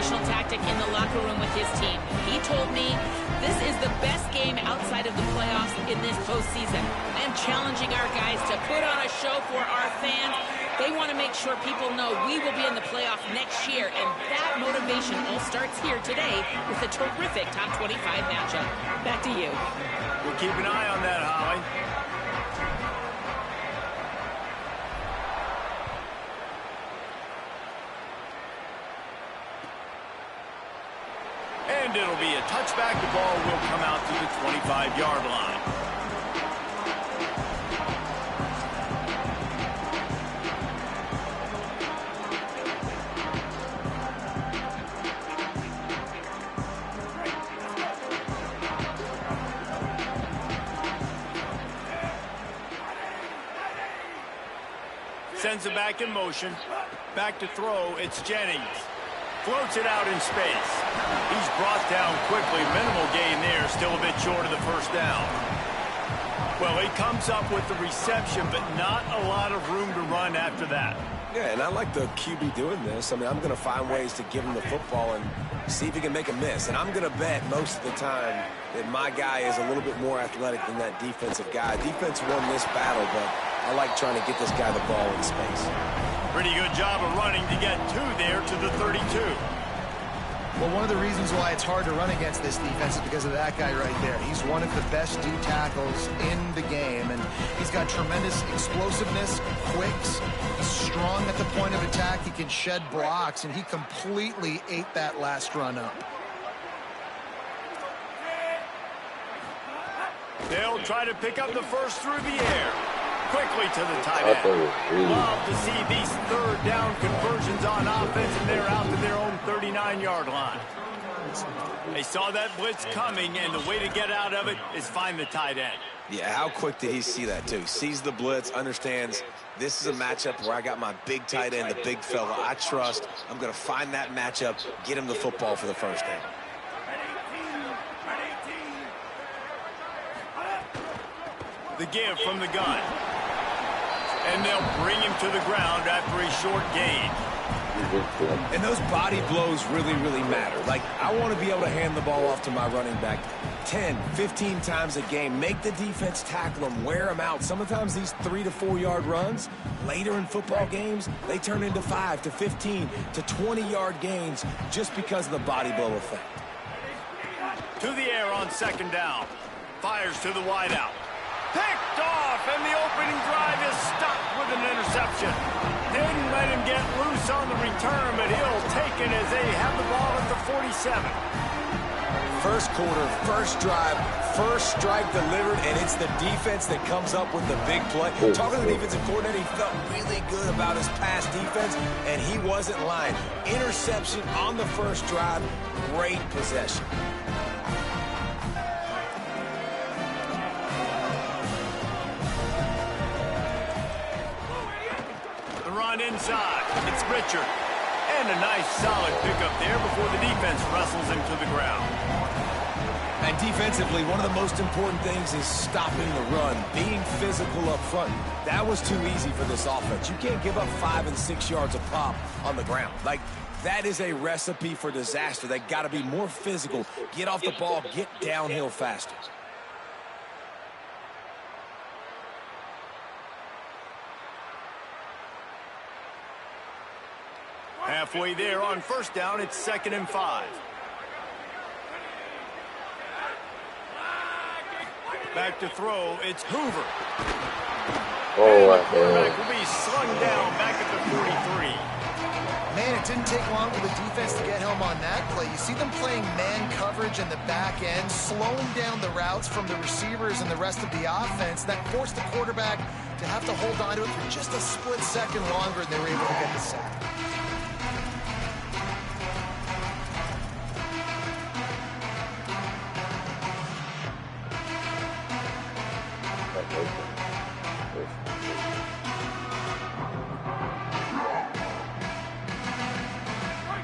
motivational tactic in the locker room with his team. He told me, this is the best game outside of the playoffs in this postseason. I am challenging our guys to put on a show for our fans. They want to make sure people know we will be in the playoffs next year, and that motivation all starts here today with a terrific top 25 matchup. Back to you. We'll keep an eye on that, Holly. And it'll be a touchback. The ball will come out to the 25-yard line. Sends it back in motion. Back to throw. It's Jennings. Floats it out in space. He's brought down quickly. Minimal gain there. Still a bit short of the first down. Well, he comes up with the reception, but not a lot of room to run after that. Yeah, and I like the QB doing this. I mean, I'm going to find ways to give him the football and see if he can make a miss. And I'm going to bet most of the time that my guy is a little bit more athletic than that defensive guy. Defense won this battle, but I like trying to get this guy the ball in space. Pretty good job of running to get two there to the 32. Well, one of the reasons why it's hard to run against this defense is because of that guy right there. He's one of the best D tackles in the game, and he's got tremendous explosiveness, quicks. He's strong at the point of attack. He can shed blocks, and he completely ate that last run up. They'll try to pick up the first through the air. Quickly to the tight end. Love to see these third down conversions on offense, and they're out to their own 39-yard line. They saw that blitz coming, and the way to get out of it is find the tight end. Yeah, how quick did he see that, too? Sees the blitz, understands this is a matchup where I got my big tight end, the big fella I trust. I'm going to find that matchup, get him the football for the first down. The give from the gun. And they'll bring him to the ground after a short gain. And those body blows really, really matter. Like, I want to be able to hand the ball off to my running back 10, 15 times a game. Make the defense tackle them, wear them out. Sometimes these 3 to 4 yard runs, later in football games, they turn into 5 to 15 to 20-yard gains just because of the body blow effect. To the air on second down. Fires to the wideout. Picked off, and the opening drive is stopped with an interception. Didn't let him get loose on the return, but he'll take it as they have the ball at the 47. First quarter, first drive, first strike delivered, and it's the defense that comes up with the big play. Talking to the defensive coordinator, he felt really good about his pass defense, and he wasn't lying. Interception on the first drive, great possession. Inside, it's Richard. And a nice solid pickup there before the defense wrestles him to the ground. And defensively, one of the most important things is stopping the run, being physical up front. That was too easy for this offense. You can't give up 5 and 6 yards a pop on the ground. Like, that is a recipe for disaster. They got to be more physical, get off the ball, get downhill faster. Halfway there on first down, it's 2nd and 5. Back to throw, it's Hoover. The quarterback will be slung down back at the 43. Man, it didn't take long for the defense to get home on that play. You see them playing man coverage in the back end, slowing down the routes from the receivers and the rest of the offense. That forced the quarterback to have to hold on to it for just a split second longer, and they were able to get the sack.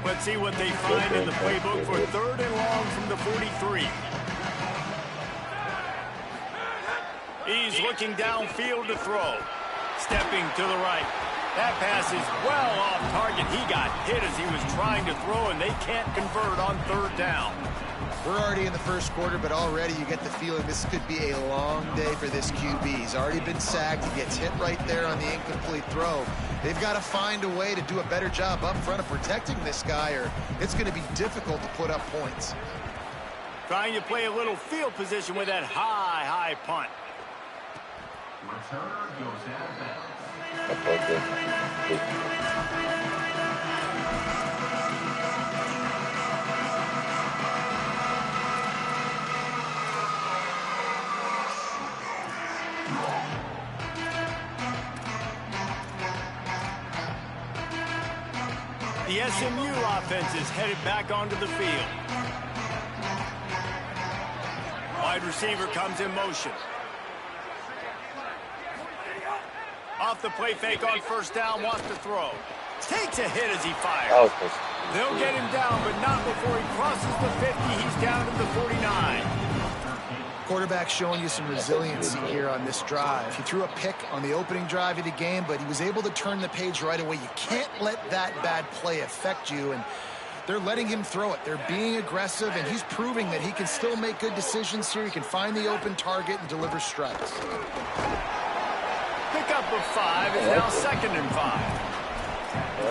Let's see what they find in the playbook for 3rd and long from the 43. He's looking downfield to throw. Stepping to the right. That pass is well off target. He got hit as he was trying to throw, and they can't convert on third down. We're already in the first quarter, but already you get the feeling this could be a long day for this QB. He's already been sacked. He gets hit right there on the incomplete throw. They've got to find a way to do a better job up front of protecting this guy, or it's going to be difficult to put up points. Trying to play a little field position with that high punt. Returner goes out of bounds. The SMU offense is headed back onto the field. Wide receiver comes in motion. Off the play fake on first down, wants to throw. Takes a hit as he fires. They'll get him down, but not before he crosses the 50. He's down to the 49. Quarterback showing you some resiliency here on this drive. He threw a pick on the opening drive of the game, but he was able to turn the page right away. You can't let that bad play affect you, and they're letting him throw it. They're being aggressive, and he's proving that he can still make good decisions here. He can find the open target and deliver strikes. Pickup of 5 is now 2nd and 5.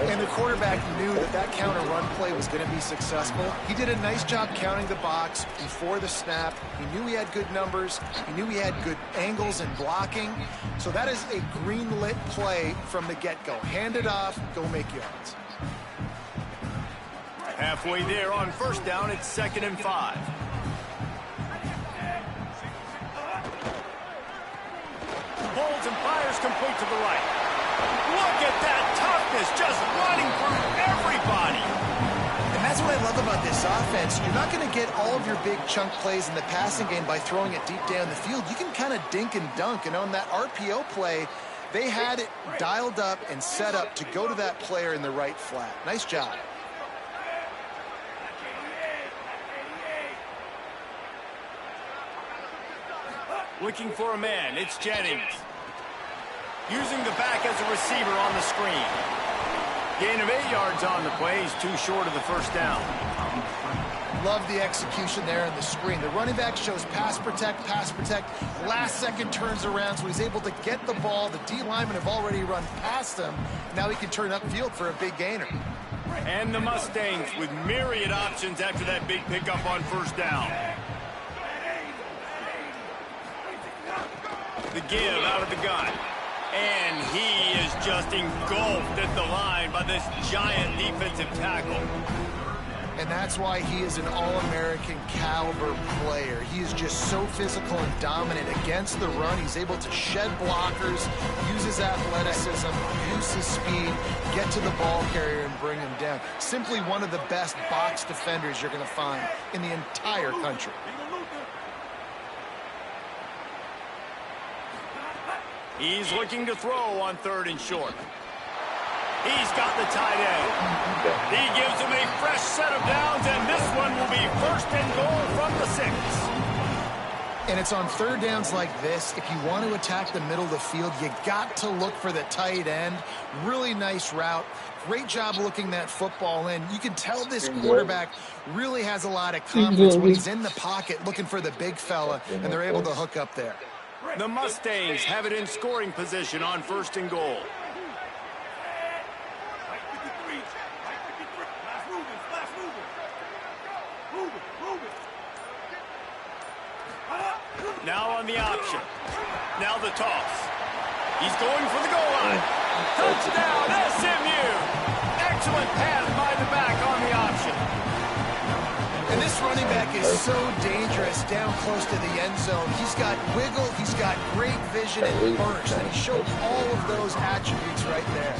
And the quarterback knew that that counter run play was going to be successful. He did a nice job counting the box before the snap. He knew he had good numbers. He knew he had good angles and blocking. So that is a green-lit play from the get-go. Hand it off, go make yards. Halfway there on first down, it's 2nd and 5. Holds and fires complete to the right. Look at that toughness, just running through everybody. And that's what I love about this offense. You're not going to get all of your big chunk plays in the passing game by throwing it deep down the field. You can kind of dink and dunk. And on that RPO play, they had it dialed up and set up to go to that player in the right flat. Nice job. Looking for a man, it's Jennings. Using the back as a receiver on the screen. Gain of 8 yards on the play. He's too short of the first down. Love the execution there in the screen. The running back shows pass protect. Last second turns around, so he's able to get the ball. The D linemen have already run past him. Now he can turn upfield for a big gainer. And the Mustangs with myriad options after that big pickup on first down. The give out of the gun. And he is just engulfed at the line by this giant defensive tackle. And that's why he is an All-American caliber player. He is just so physical and dominant against the run. He's able to shed blockers, use his athleticism, use his speed, get to the ball carrier and bring him down. Simply one of the best box defenders you're going to find in the entire country. He's looking to throw on 3rd and short. He's got the tight end. He gives him a fresh set of downs, and this one will be 1st and goal from the 6. And it's on 3rd downs like this. If you want to attack the middle of the field, you got to look for the tight end. Really nice route. Great job looking that football in. You can tell this quarterback really has a lot of confidence when he's in the pocket looking for the big fella, and they're able to hook up there. The Mustangs have it in scoring position on 1st and goal. Now on the option. Now the toss. He's going for the goal line. Touchdown, SMU! Excellent pass by the back on the option. And this running back is so dangerous down close to the end zone. He's got wiggle, he's got great vision and burst, and he showed all of those attributes right there.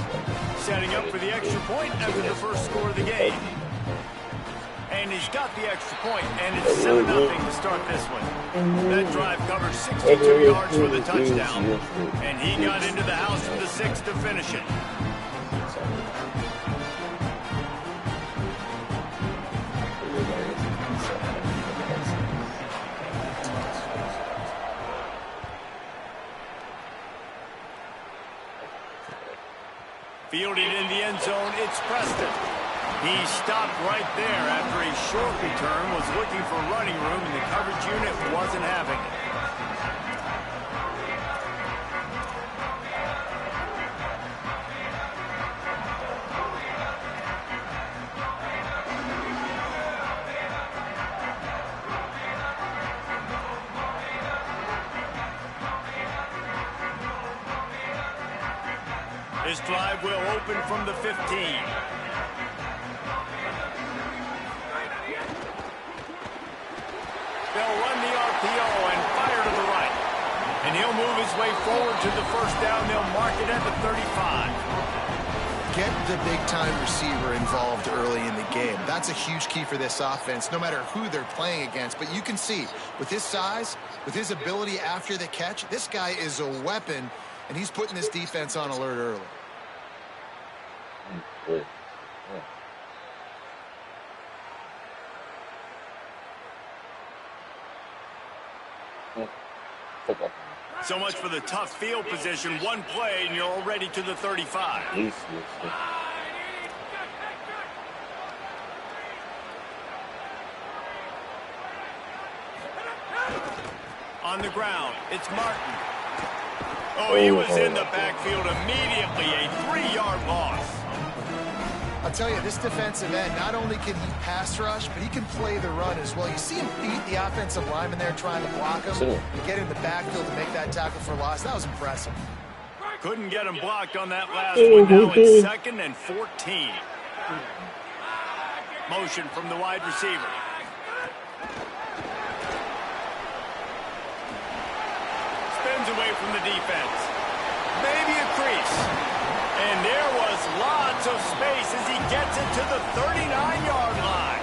Setting up for the extra point after the first score of the game. And he's got the extra point, and it's 7-0 to start this one. That drive covers 62 yards for the touchdown, and he got into the house from the 6 to finish it. fielded in the end zone. It's Preston. He stopped right there after a short return, was looking for running room, and the coverage unit wasn't having it. This drive will open from the 15. They'll run the RPO and fire to the right. And he'll move his way forward to the first down. They'll mark it at the 35. Get the big-time receiver involved early in the game. That's a huge key for this offense, no matter who they're playing against. But you can see, with his size, with his ability after the catch, this guy is a weapon, and he's putting this defense on alert early. So much for the tough field position. One play, and you're already to the 35. On the ground, it's Martin. Oh, he was in the backfield immediately. A 3-yard loss. I'll tell you, this defensive end, not only can he pass rush, but he can play the run as well. You see him beat the offensive lineman there trying to block him and get in the backfield to make that tackle for loss. That was impressive. Couldn't get him blocked on that last one. Now it's 2nd and 14. Motion from the wide receiver. Spins away from the defense. Maybe a crease. And there was lots of space as he gets it to the 39-yard line.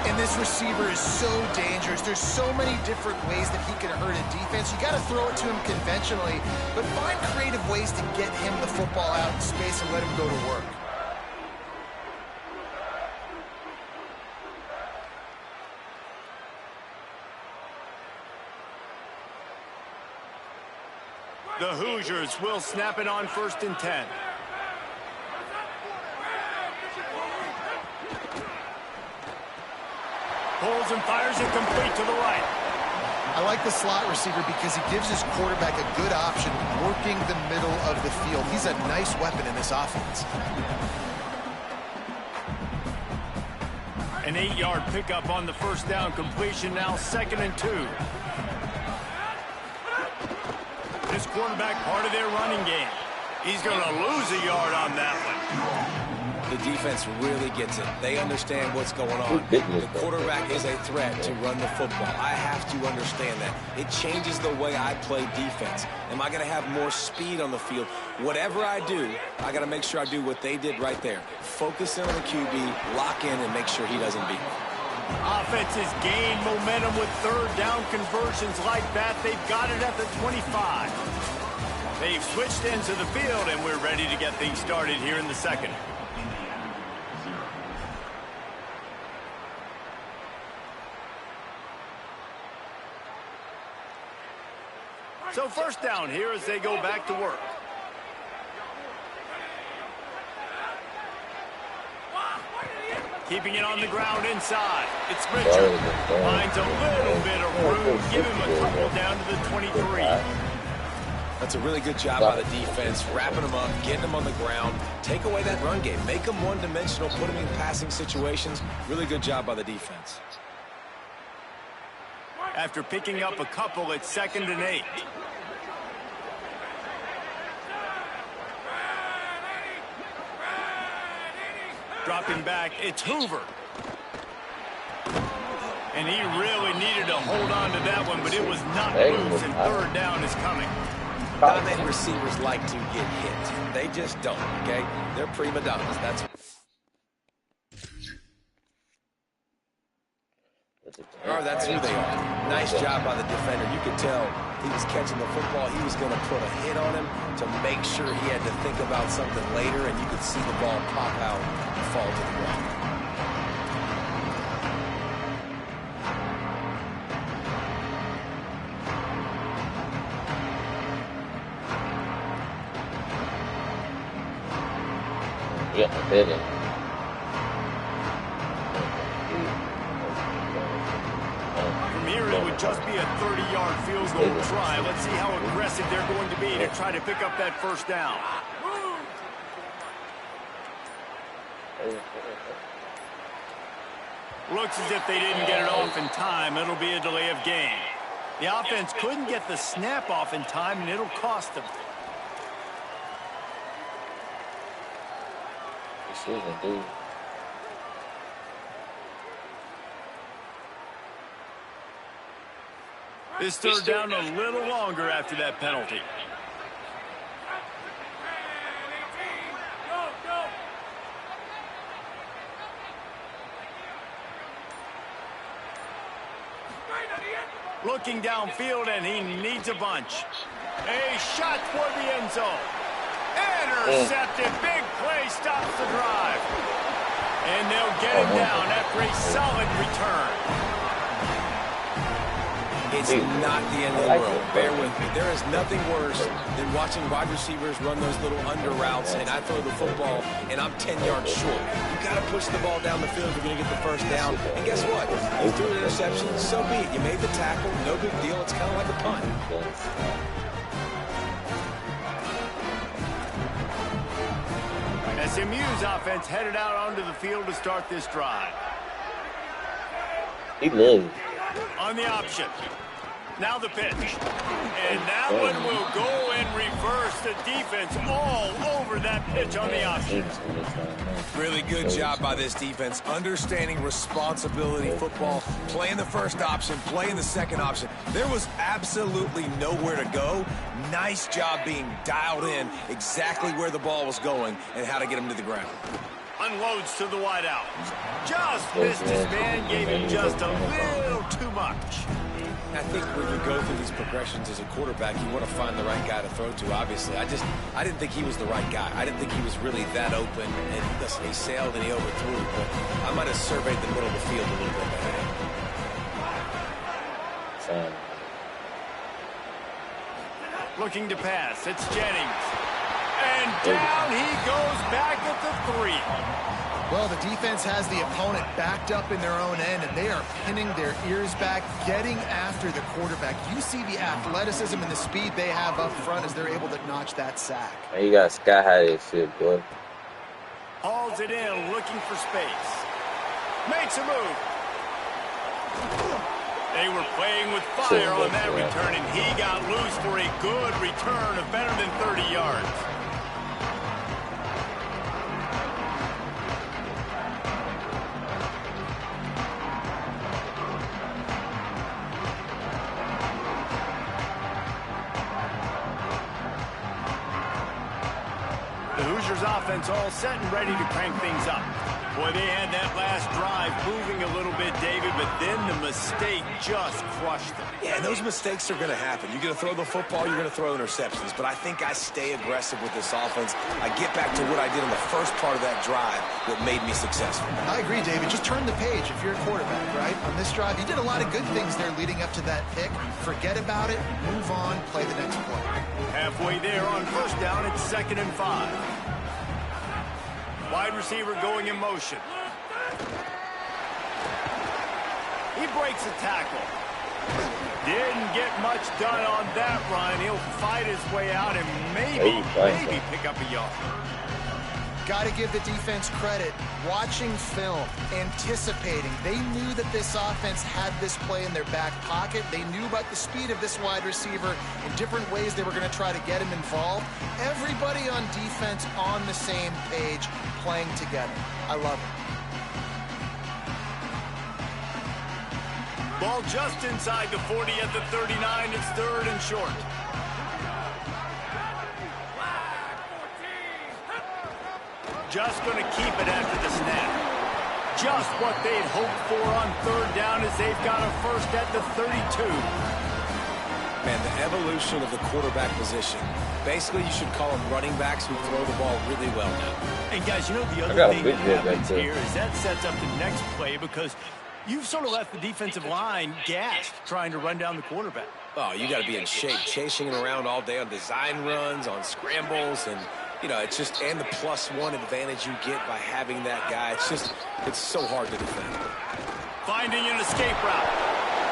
And this receiver is so dangerous. There's so many different ways that he can hurt a defense. You got to throw it to him conventionally, but find creative ways to get him the football out in space and let him go to work. The Hoosiers will snap it on 1st and 10. Pulls and fires it complete to the right. I like the slot receiver because he gives his quarterback a good option working the middle of the field. He's a nice weapon in this offense. An 8-yard pickup on the first down completion, now 2nd and 2. This quarterback part of their running game. He's going to lose a yard on that one. The defense really gets it. They understand what's going on. The quarterback is a threat to run the football. I have to understand that. It changes the way I play defense. Am I going to have more speed on the field? Whatever I do, I got to make sure I do what they did right there. Focus in on the QB, lock in, and make sure he doesn't beat me. Offenses gain momentum with 3rd down conversions like that. They've got it at the 25. They've switched ends of the field, and we're ready to get things started here in the 2nd. So 1st down here as they go back to work. Keeping it on the ground inside. It's Richard. Finds a little bit of room. Give him a couple down to the 23. That's a really good job by the defense, wrapping them up, getting them on the ground. Take away that run game. Make them one-dimensional, put them in passing situations. Really good job by the defense. After picking up a couple, it's 2nd and 8. Dropping back, it's Hoover. And he really needed to hold on to that one, but it was not loose, and 3rd down is coming. Not many receivers like to get hit. They just don't, okay? They're prima donnas. That's who they are. Nice job by the defender. You could tell he was catching the football. He was going to put a hit on him to make sure he had to think about something later, and you could see the ball pop out and fall to the ground. Yeah, I did it. From here, it would just be a 30-yard field goal try. Let's see how aggressive they're going to be to try to pick up that first down. Looks as if they didn't get it off in time. It'll be a delay of game. The offense couldn't get the snap off in time, and it'll cost them. Dude. This third down a little longer after that penalty. Looking downfield, and he needs a bunch. A shot toward the end zone. Intercepted. Big play stops the drive. And they'll get him down after a solid return. It's not the end of the world. Bear with me. There is nothing worse than watching wide receivers run those little under routes, and I throw the football, and I'm 10 yards short. You got to push the ball down the field if you're going to get the first down. And guess what? You threw an interception, so be it. You made the tackle. No big deal. It's kind of like a punt. SMU's offense headed out onto the field to start this drive. He lives. On the option. Now the pitch. And that one will go in reverse. The defense all over that pitch on the option. Really good job by this defense. Understanding responsibility football. Playing the first option. Playing the second option. There was absolutely nowhere to go. Nice job being dialed in exactly where the ball was going and how to get him to the ground. Unloads to the wideout. Just missed his man. Gave him just a little too much. I think when you go through these progressions as a quarterback, you want to find the right guy to throw to, obviously. I didn't think he was the right guy. I didn't think he was really that open. And listen, he sailed and he overthrew, but I might have surveyed the middle of the field a little bit better. Looking to pass. It's Jennings. And down he goes back at the 3. Well, the defense has the opponent backed up in their own end, and they are pinning their ears back, getting after the quarterback. You see the athleticism and the speed they have up front as they're able to notch that sack. You got sky high this shit, boy. Hauls it in, looking for space. Makes a move. They were playing with fire on that return, and he got loose for a good return of better than 30 yards. The Hoosiers offense all set and ready to crank things up. Boy, they had that last drive moving a little bit, David, but then the mistake just crushed them. Yeah, and those mistakes are going to happen. You're going to throw the football, you're going to throw interceptions. But I think I stay aggressive with this offense. I get back to what I did in the first part of that drive that made me successful. I agree, David. Just turn the page if you're a quarterback, right? On this drive, you did a lot of good things there leading up to that pick. Forget about it, move on, play the next play. Halfway there on first down, it's 2nd and 5. Wide receiver going in motion. He breaks a tackle. Didn't get much done on that run. He'll fight his way out and maybe pick up a yard. Got to give the defense credit. Watching film, anticipating. They knew that this offense had this play in their back pocket. They knew about the speed of this wide receiver in different ways they were going to try to get him involved. Everybody on defense on the same page, playing together. I love it. Ball just inside the 40 at the 39. It's 3rd and short. Just going to keep it after the snap. Just what they'd hoped for on 3rd down as they've got a first at the 32. Man, the evolution of the quarterback position. Basically, you should call them running backs who throw the ball really well now. And guys, you know the other thing that happens here is that sets up the next play because you've sort of left the defensive line gassed trying to run down the quarterback. Oh, you got to be in shape, chasing him around all day on design runs, on scrambles, and You know, it's just, and the +1 advantage you get by having that guy. It's so hard to defend. Finding an escape route.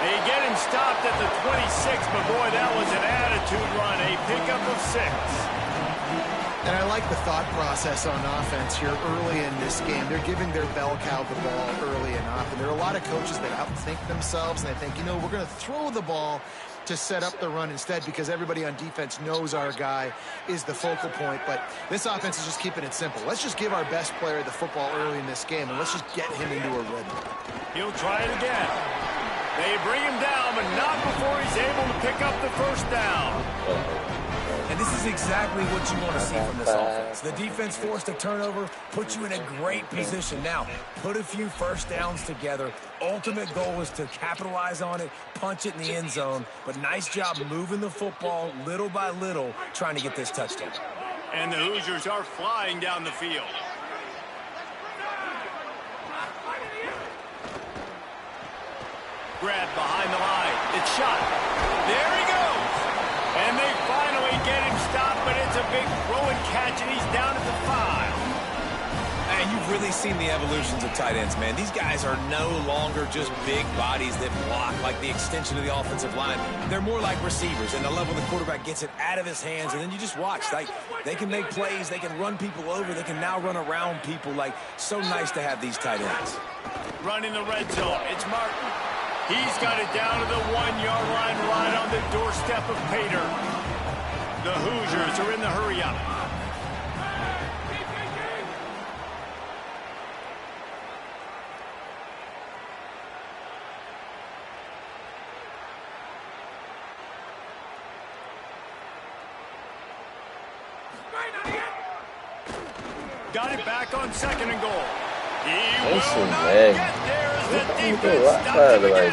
They get him stopped at the 26, but boy, that was an attitude run. A pickup of 6. And I like the thought process on offense here early in this game. They're giving their bell cow the ball early and often. There are a lot of coaches that outthink themselves, and they think, you know, we're going to throw the ball to set up the run instead because everybody on defense knows our guy is the focal point. But this offense is just keeping it simple. Let's just give our best player the football early in this game, and let's just get him into a rhythm. He'll try it again. They bring him down, but not before he's able to pick up the first down. And this is exactly what you want to see from this offense. The defense forced a turnover, puts you in a great position. Now, put a few first downs together. Ultimate goal is to capitalize on it, punch it in the end zone. But nice job moving the football little by little, trying to get this touchdown. And the Hoosiers are flying down the field. Grabbed behind the line. It's shot. There he goes. And they finally get him stopped, but it's a big throw and catch, and he's down at the 5. And you've really seen the evolutions of tight ends, man. These guys are no longer just big bodies that block like the extension of the offensive line. They're more like receivers, and the level the quarterback gets it out of his hands, and then you just watch. Like, they can make plays, they can run people over, they can now run around people. Like, so nice to have these tight ends. Running the red zone, it's Martin. He's got it down to the 1-yard line right on the doorstep of Pater. The Hoosiers are in the hurry-up. Got it back on 2nd and goal. He will not get there as the defense stops him again.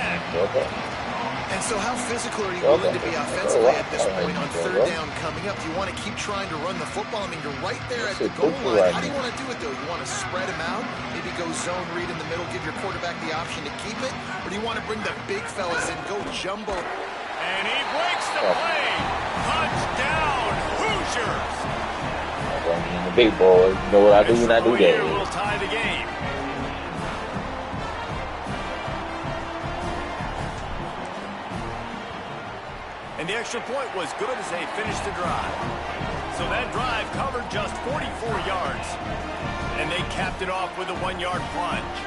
And so how physical are you willing to be offensively at this point on 3rd down coming up? Do you want to keep trying to run the football? I mean, you're right there at the goal line. How do you want to do it, though? You want to spread him out, maybe go zone read in the middle, give your quarterback the option to keep it? Or do you want to bring the big fellas in, go jumbo? And he breaks the play. Touchdown, Hoosiers. The big boys, you know what I do when I do that. Will tie the game. And the extra point was good as they finished the drive. So that drive covered just 44 yards. And they capped it off with a 1-yard plunge.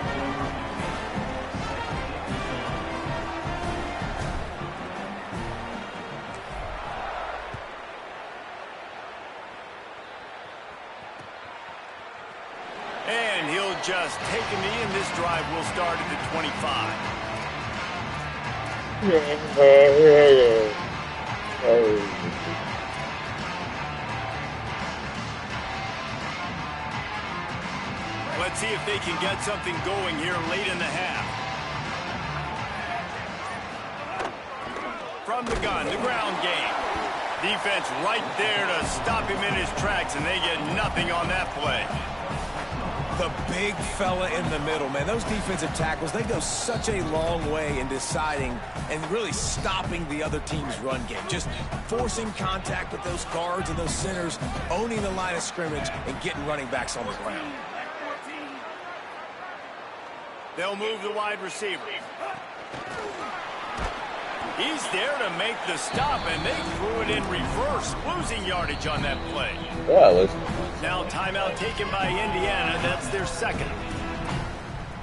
And he'll just take a knee, and this drive will start at the 25. Let's see if they can get something going here late in the half. From the gun, the ground game. Defense right there to stop him in his tracks, and they get nothing on that play. The big fella in the middle, man. Those defensive tackles, they go such a long way in deciding and really stopping the other team's run game. Just forcing contact with those guards and those centers, owning the line of scrimmage, and getting running backs on the ground. They'll move the wide receiver. He's there to make the stop, and they threw it in reverse, losing yardage on that play. Yeah, now timeout taken by Indiana. That's their 2nd.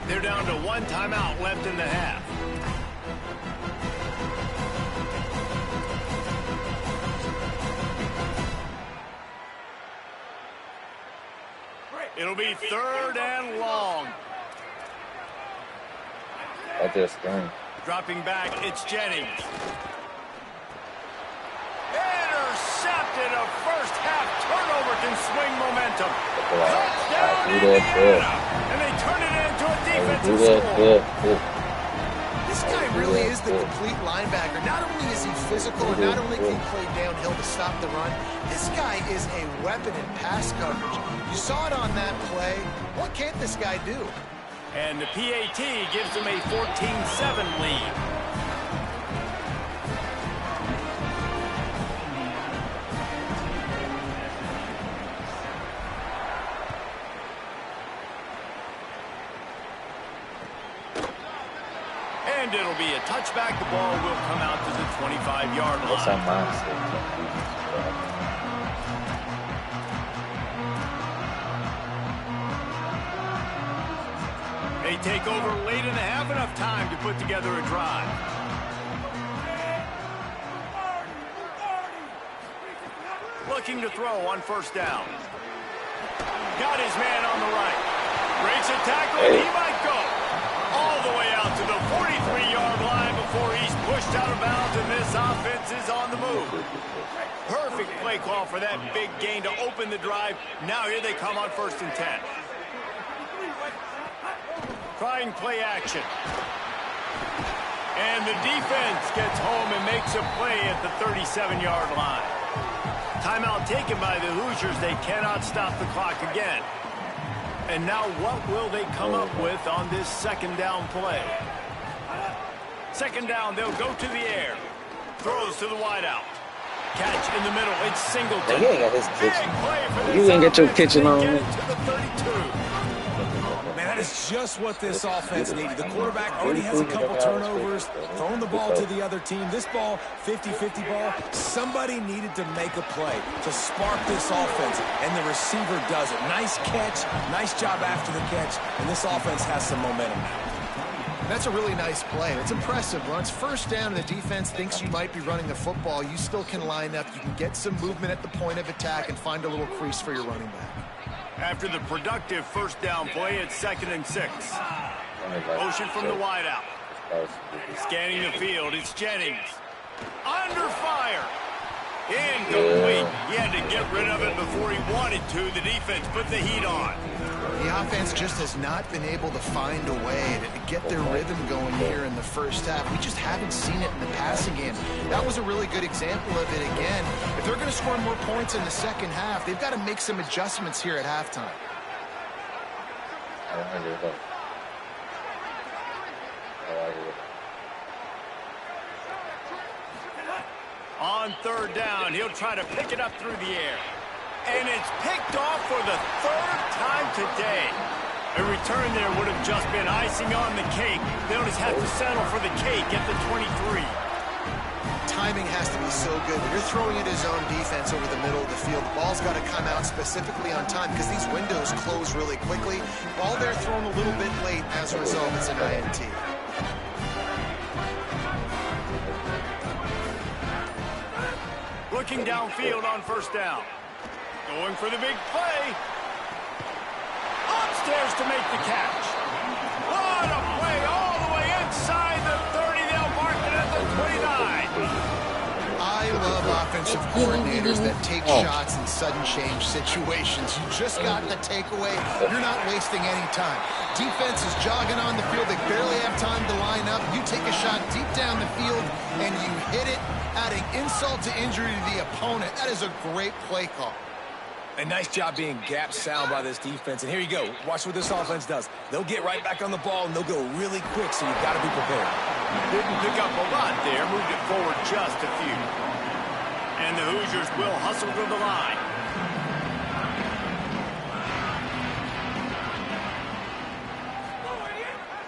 They're down to 1 timeout left in the half. It'll be 3rd and long. I just think. Dropping back, it's Jennings. Intercepted. A first half turnover can swing momentum. Touchdown, Indiana. And they turn it into a defensive score. This guy really is the complete linebacker. Not only is he physical, and not only can he play downhill to stop the run, this guy is a weapon in pass coverage. You saw it on that play. What can't this guy do? And the PAT gives them a 14-7 lead. And it'll be a touchback. The ball will come out to the 25-yard line. What's our mindset? They take over late in the half, enough time to put together a drive. Looking to throw on first down. Got his man on the right. Breaks a tackle, and he might go all the way out to the 43-yard line before he's pushed out of bounds, and this offense is on the move. Perfect play call for that big gain to open the drive. Now here they come on 1st and 10. Trying play action. And the defense gets home and makes a play at the 37-yard line. Timeout taken by the Hoosiers. They cannot stop the clock again. And now what will they come up with on this 2nd down play? 2nd down, they'll go to the air. Throws to the wideout. Catch in the middle. It's Singleton. He ain't got his kitchen. You ain't get your kitchen on. Man, that is just what this offense needed. The quarterback already has a couple turnovers, throwing the ball to the other team. This ball, 50-50 ball, somebody needed to make a play to spark this offense, and the receiver does it. Nice catch, nice job after the catch, and this offense has some momentum now. That's a really nice play. It's impressive. When it's 1st down and the defense thinks you might be running the football, you still can line up. You can get some movement at the point of attack and find a little crease for your running back. After the productive 1st down play, it's 2nd and 6. Motion from the wideout. Scanning the field, it's Jennings. Under fire. Incomplete. He had to get rid of it before he wanted to. The defense put the heat on. The offense just has not been able to find a way to get their rhythm going here in the 1st half. We just haven't seen it in the passing game. That was a really good example of it again. If they're going to score more points in the 2nd half, they've got to make some adjustments here at halftime. On 3rd down, he'll try to pick it up through the air. And it's picked off for the 3rd time today. A return there would have just been icing on the cake. They'll just have to settle for the cake at the 23. Timing has to be so good. When you're throwing at his own defense over the middle of the field, the ball's got to come out specifically on time because these windows close really quickly. Ball there thrown a little bit late. As a result, it's an INT. Looking downfield on 1st down. Going for the big play. Upstairs to make the catch. What a play all the way inside the 30. They'll mark it at the 29. I love offensive coordinators that take shots in sudden change situations. You just got the takeaway. You're not wasting any time. Defense is jogging on the field. They barely have time to line up. You take a shot deep down the field, and you hit it, adding insult to injury to the opponent. That is a great play call. A nice job being gap sound by this defense. And here you go. Watch what this offense does. They'll get right back on the ball, and they'll go really quick, so you've got to be prepared. Didn't pick up a lot there. Moved it forward just a few. And the Hoosiers will hustle to the line.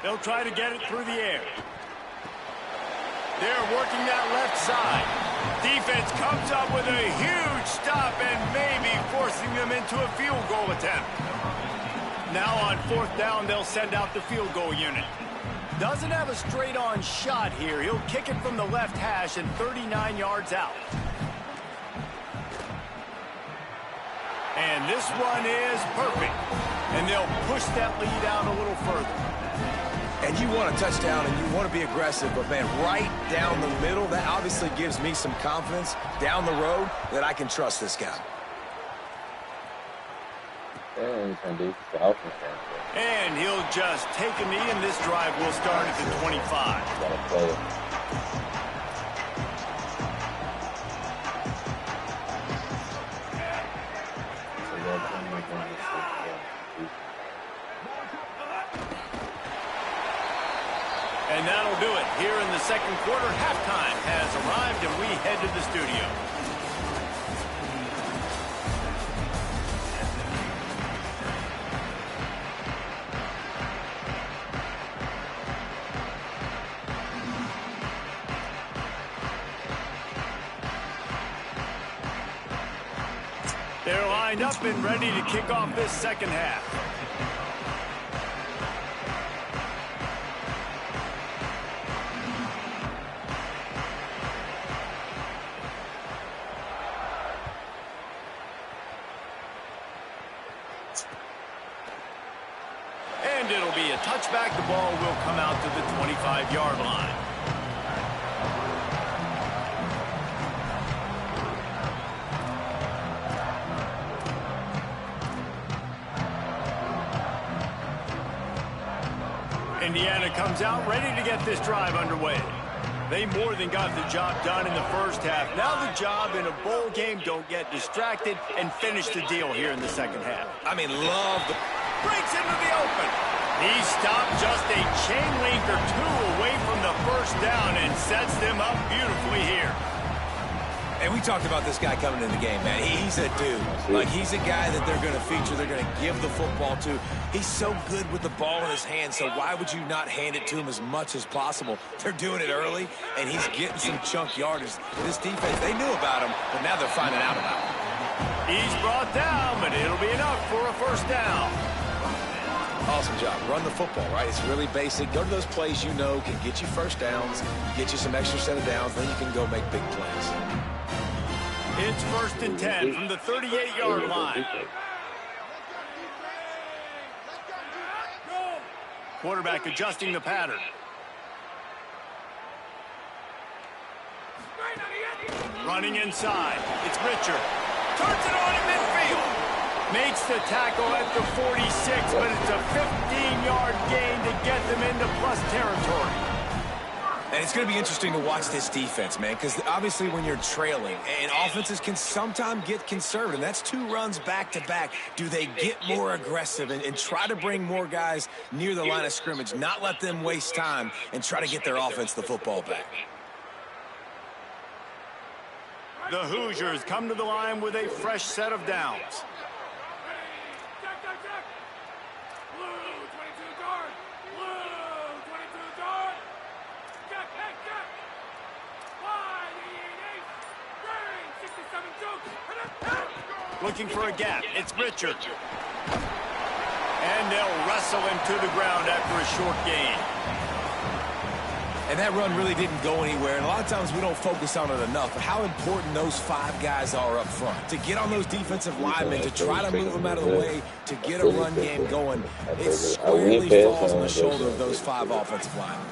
They'll try to get it through the air. They're working that left side. Defense comes up with a huge stop and maybe forcing them into a field goal attempt. Now on 4th down, they'll send out the field goal unit. Doesn't have a straight-on shot here. He'll kick it from the left hash and 39 yards out. And this one is perfect. And they'll push that lead out a little further. And you want a touchdown, and you want to be aggressive, but, man, right down the middle, that obviously gives me some confidence down the road that I can trust this guy. And he'll just take a knee, and this drive will start at the 25. And that'll do it here in the 2nd quarter. Halftime has arrived, and we head to the studio. lined up and ready to kick off this second half. And it'll be a touchback. The ball will come out to the 25-yard line. Indiana comes out ready to get this drive underway. They more than got the job done in the first half. Now the job in a bowl game, don't get distracted and finish the deal here in the second half. I mean, love the... Breaks into the open. He stopped just a chain link or two away from the first down and sets them up beautifully here. And we talked about this guy coming in the game, man. He's a dude. Like, he's a guy that they're going to feature, they're going to give the football to. He's so good with the ball in his hand, so why would you not hand it to him as much as possible? They're doing it early, and he's getting some chunk yardage. This defense, they knew about him, but now they're finding out about him. He's brought down, but it'll be enough for a first down. Awesome job. Run the football, right? It's really basic. Go to those plays you know can get you first downs, get you some extra set of downs, then you can go make big plays. It's 1st and 10 from the 38-yard line. Quarterback adjusting the pattern. Running inside. It's Richard. Turns it on in midfield. Makes the tackle at the 46, but it's a 15-yard gain to get them into plus territory. And it's going to be interesting to watch this defense, man, because obviously when you're trailing, and offenses can sometimes get conservative. That's 2 runs back-to-back. Do they get more aggressive and try to bring more guys near the line of scrimmage, not let them waste time, and try to get their offense the football back? The Hoosiers come to the line with a fresh set of downs. Looking for a gap. It's Richard. And they'll wrestle him to the ground after a short gain. And that run really didn't go anywhere. And a lot of times we don't focus on it enough. But how important those 5 guys are up front. To get on those defensive linemen, to try to move them out of the way, to get a run game going. It squarely falls on the shoulder of those 5 offensive linemen.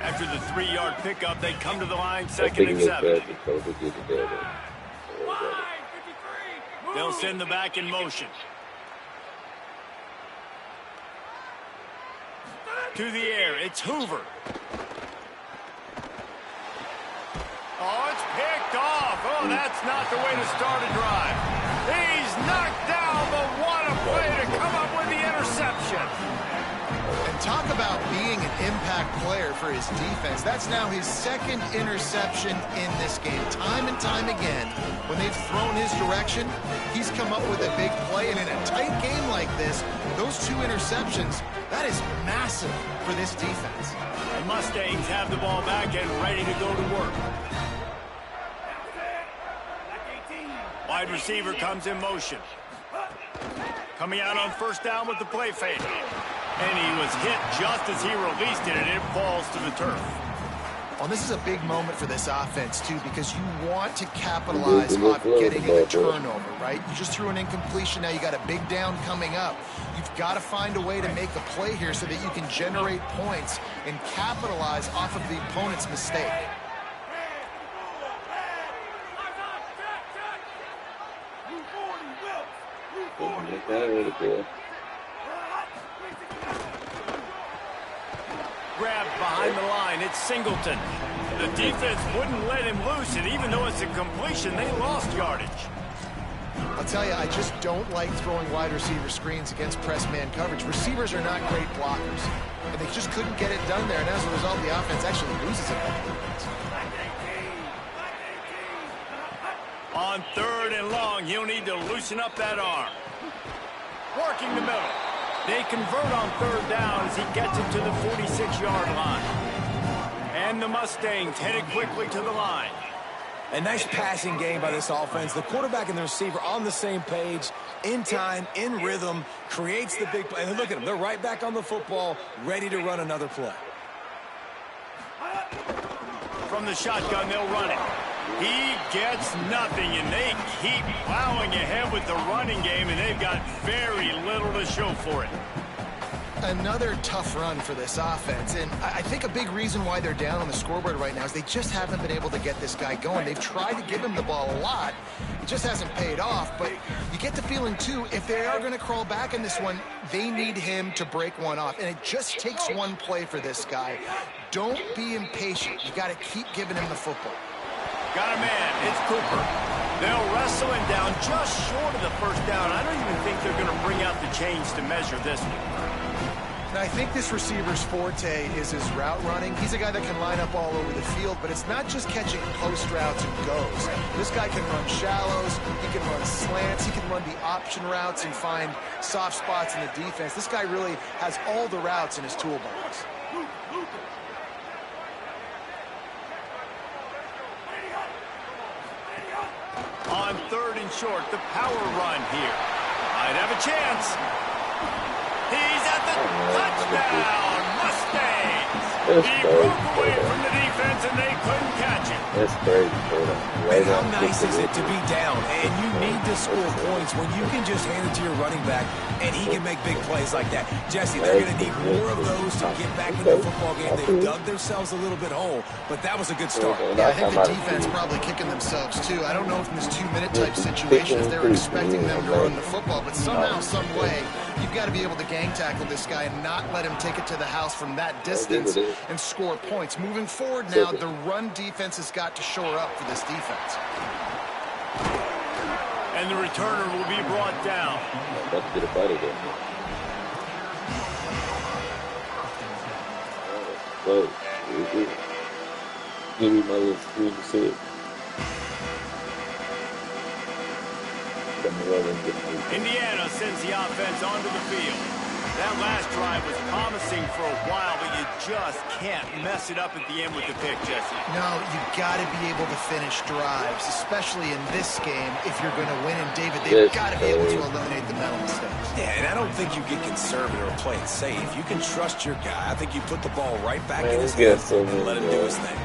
After the 3-yard pickup, they come to the line 2nd and 7. They'll send the back in motion. To the air, it's Hoover. Oh, it's picked off. Oh, that's not the way to start a drive. He's knocked down, but what a play to come up with the interception. And talk about being an impact player for his defense. That's now his 2nd interception in this game. Time and time again, when they've thrown his direction, he's come up with a big play. And in a tight game like this, those 2 interceptions, that is massive for this defense. The Mustangs have the ball back and ready to go to work. Wide receiver comes in motion. Coming out on first down with the play fake. And he was hit just as he released it, and it falls to the turf. Well, this is a big moment for this offense, too, because you want to capitalize on getting a turnover, right? You just threw an incompletion. Now you got a big down coming up. You've got to find a way to make a play here so that you can generate points and capitalize off of the opponent's mistake. Grabbed behind the line, it's Singleton. The defense wouldn't let him loose, and even though it's a completion, they lost yardage. I'll tell you, I just don't like throwing wide receiver screens against press man coverage. Receivers are not great blockers, and they just couldn't get it done there, and as a result, the offense actually loses a couple of points. On 3rd and long, he'll need to loosen up that arm. Working the middle. They convert on 3rd down as he gets it to the 46-yard line. And the Mustangs headed quickly to the line. A nice passing game by this offense. The quarterback and the receiver on the same page. In time, in rhythm, creates the big play. And look at them. They're right back on the football, ready to run another play. From the shotgun, they'll run it. He gets nothing, and they keep plowing ahead with the running game, and they've got very little to show for it. Another tough run for this offense, and I think a big reason why they're down on the scoreboard right now is they just haven't been able to get this guy going. They've tried to give him the ball a lot. It just hasn't paid off, but you get the feeling, too, if they are going to crawl back in this one, they need him to break one off, and it just takes one play for this guy. Don't be impatient. You got to keep giving him the football. Got a man. It's Cooper. They'll wrestle him down just short of the first down. I don't even think they're going to bring out the chains to measure this one. Now, I think this receiver's forte is his route running. He's a guy that can line up all over the field, but it's not just catching post routes and goes. This guy can run shallows, he can run slants, he can run the option routes and find soft spots in the defense. This guy really has all the routes in his toolbox. On 3rd and short, the power run here. Might have a chance. He's at the touchdown, Mustangs. He broke away from the defense, and they couldn't catch him. That's crazy. And how nice is it to be down, and you need to score points when you can just hand it to your running back, and he can make big plays like that. Jesse, they're going to need more of those to get back into the football game. They've dug themselves a little bit hole, but that was a good start. Yeah, I think the defense probably kicking themselves, too. I don't know if in this 2-minute type situation they were expecting them to run the football, but somehow, some way, you've got to be able to gang tackle this guy and not let him take it to the house from that distance and score points. Moving forward now, the run defense has got to shore up for this defense. And the returner will be brought down. Let's get a fight again. Oh, give me my little screen to see it. Indiana sends the offense onto the field. That last drive was promising for a while, but you just can't mess it up at the end with the pick, Jesse. No, you've got to be able to finish drives, especially in this game if you're going to win. And, David, they've got to be able to eliminate the mental mistakes. Yeah, and I don't think you get conservative or play it safe. You can trust your guy. I think you put the ball right back in his hands and let him do his thing.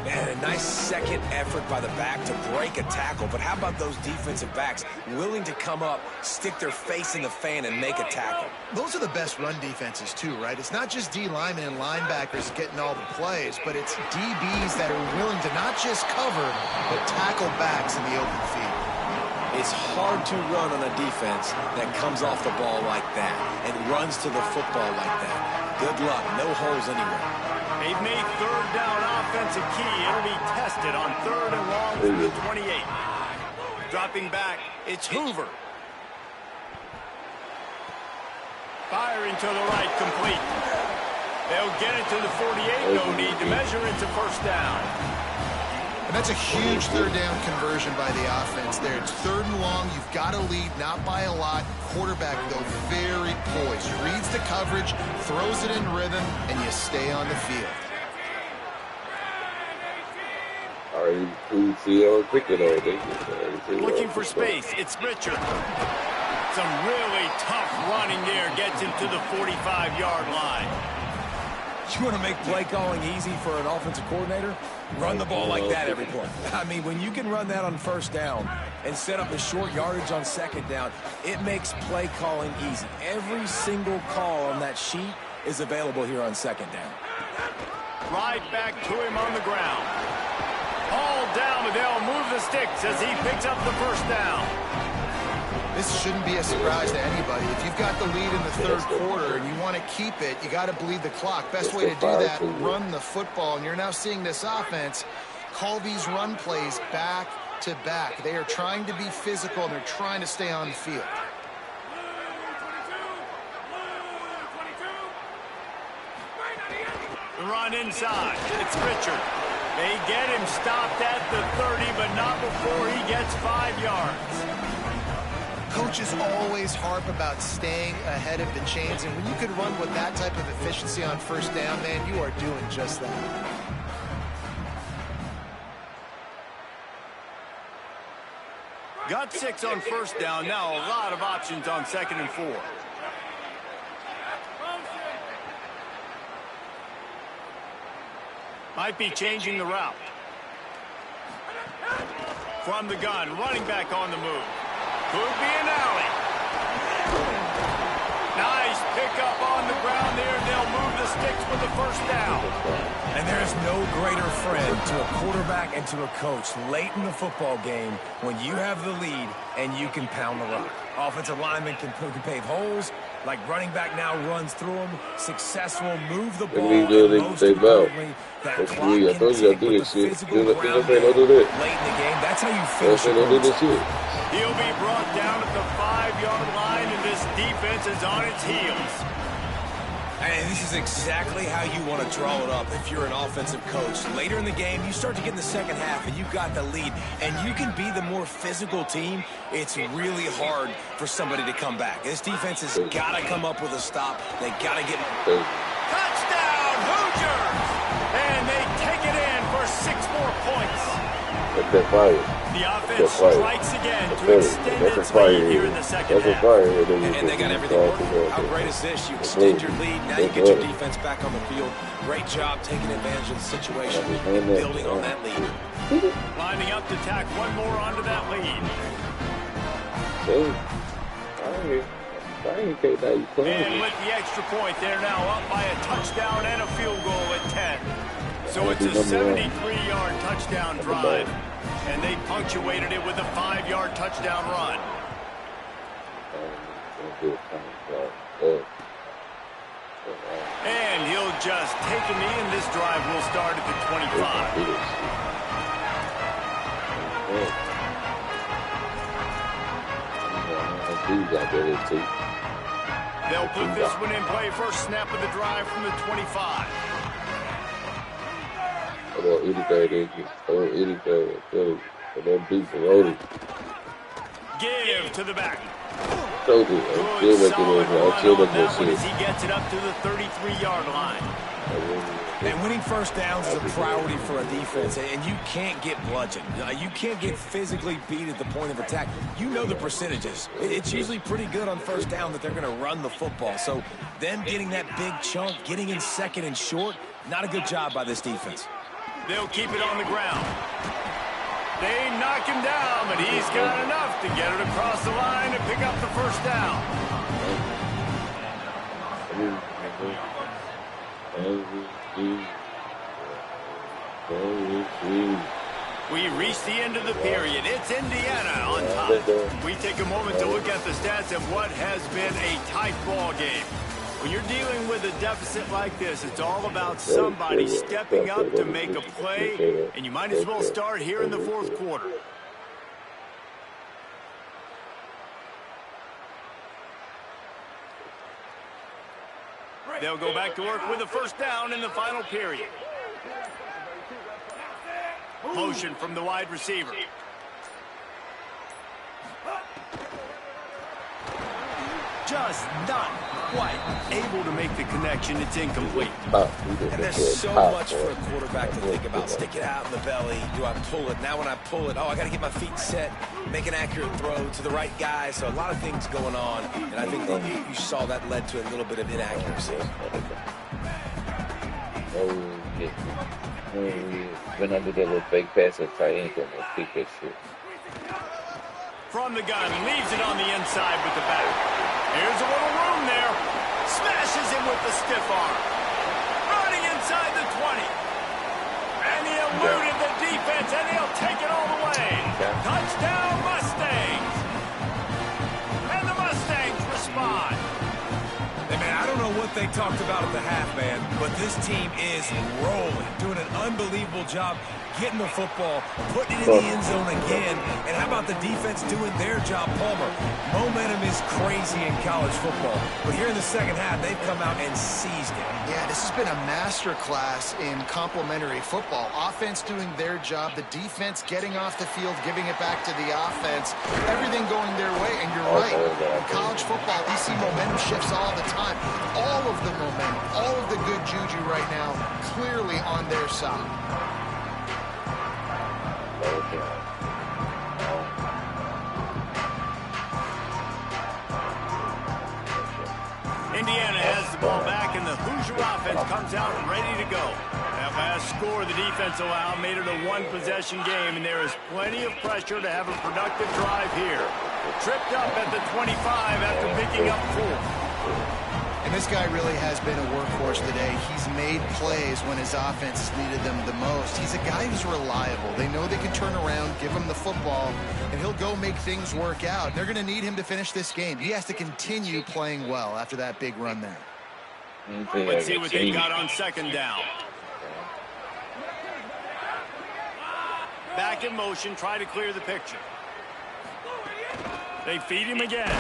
And a nice second effort by the back to break a tackle. But how about those defensive backs willing to come up, stick their face in the fan, and make a tackle? Those are the best run defenses, too, right? It's not just D linemen and linebackers getting all the plays, but it's DBs that are willing to not just cover, but tackle backs in the open field. It's hard to run on a defense that comes off the ball like that and runs to the football like that. Good luck. No holes anywhere. They've made 3rd down offensive key. It'll be tested on 3rd and long from the 28. Dropping back, it's Hoover. Firing to the right, complete. They'll get it to the 48. No need to measure it to 1st down. And that's a huge 3rd down conversion by the offense there. It's 3rd and long. You've got to lead, not by a lot. Quarterback, though, very poised. Reads the coverage, throws it in rhythm, and you stay on the field. Looking for space. It's Richard. Some really tough running there. Gets him to the 45-yard line. You want to make play calling easy for an offensive coordinator? Run the ball like that every play. I mean, when you can run that on 1st down and set up a short yardage on 2nd down, it makes play calling easy. Every single call on that sheet is available here on 2nd down. Right back to him on the ground. Hauled down, but they'll move the sticks as he picks up the 1st down. This shouldn't be a surprise to anybody. If you've got the lead in the 3rd quarter and you want to keep it, you got to bleed the clock. Best way to do that, run the football. And you're now seeing this offense call these run plays back to back. They are trying to be physical, and they're trying to stay on the field. The run inside. It's Richard. They get him stopped at the 30, but not before he gets 5 yards. Coaches always harp about staying ahead of the chains, and when you can run with that type of efficiency on 1st down, man, you are doing just that. Got 6 on first down. Now a lot of options on 2nd and 4. Might be changing the route. From the gun, running back on the move. Could be an alley. Nice pickup on the ground there. They'll move the sticks for the first down. And there is no greater friend to a quarterback and to a coach late in the football game when you have the lead and you can pound the rock. Offensive linemen can pave holes, like running back now runs through them, successful, move the ball, and most importantly, that clock can tick with the physical ground game late in the game. That's how you finish it. He'll be brought down at the 5-yard line, and this defense is on its heels. And this is exactly how you want to draw it up if you're an offensive coach. Later in the game, you start to get in the second half, and you've got the lead, and you can be the more physical team. It's really hard for somebody to come back. This defense has got to come up with a stop. They got to get... Touchdown, Hoosiers! And they take it in for 6 more points. The offense strikes again to extend its lead here in the second half. And they got everything working. How great is this? You extend your lead, now you get your defense back on the field. Great job taking advantage of the situation and building on that lead. Lining up to tack one more onto that lead. And with the extra point, they're now up by a touchdown and a field goal at 10. So it's a 73-yard touchdown drive, and they punctuated it with a 5-yard touchdown run. And he'll just take a knee, and this drive will start at the 25. They'll put this one in play. First snap of the drive from the 25. Give to the back. Good solid run on that one as he gets it up to the 33-yard line. And winning first downs is a priority for a defense, and you can't get bludgeoned. You can't get physically beat at the point of attack. You know the percentages. It's usually pretty good on first down that they're going to run the football. So them getting that big chunk, getting in second and short, not a good job by this defense. They'll keep it on the ground. They knock him down, but he's got enough to get it across the line and pick up the first down. We reach the end of the period. It's Indiana on top. We take a moment to look at the stats of what has been a tight ball game. When you're dealing with a deficit like this, it's all about somebody stepping up to make a play, and you might as well start here in the fourth quarter. They'll go back to work with a first down in the final period. Motion from the wide receiver. Just not quite able to make the connection. It's incomplete. And there's so much for a quarterback to think about. Stick it out in the belly. Do I pull it? Now when I pull it, I got to get my feet set, make an accurate throw to the right guy. So a lot of things going on. And I think that you saw that led to a little bit of inaccuracy. When I do that little fake pass at tight end, I'm gonna kick that shit. From the gun, leaves it on the inside with the back. Here's a little room there. Smashes him with the stiff arm. Running inside the 20. And he eluded the defense, and he'll take it all the way. Touchdown, Mustangs. And the Mustangs respond. Hey, man, I don't know what they talked about at the half, man, but this team is rolling, doing an unbelievable job getting the football, putting it in the end zone again. And how about the defense doing their job, Palmer? Momentum is crazy in college football. But here in the second half, they've come out and seized it. Yeah, this has been a masterclass in complementary football. Offense doing their job, the defense getting off the field, giving it back to the offense. Everything going their way, and you're right. In college football, we see momentum shifts all the time. All of the momentum, all of the good juju right now, clearly on their side. Indiana has the ball back, and the Hoosier offense comes out ready to go. That last score the defense allowed made it a one-possession game, and there is plenty of pressure to have a productive drive here. Tripped up at the 25 after picking up 4. And this guy really has been a workhorse today. He's made plays when his offense needed them the most. He's a guy who's reliable. They know they can turn around, give him the football, and he'll go make things work out. They're going to need him to finish this game. He has to continue playing well after that big run there. Let's see what they've got on second down. Back in motion, try to clear the picture. They feed him again.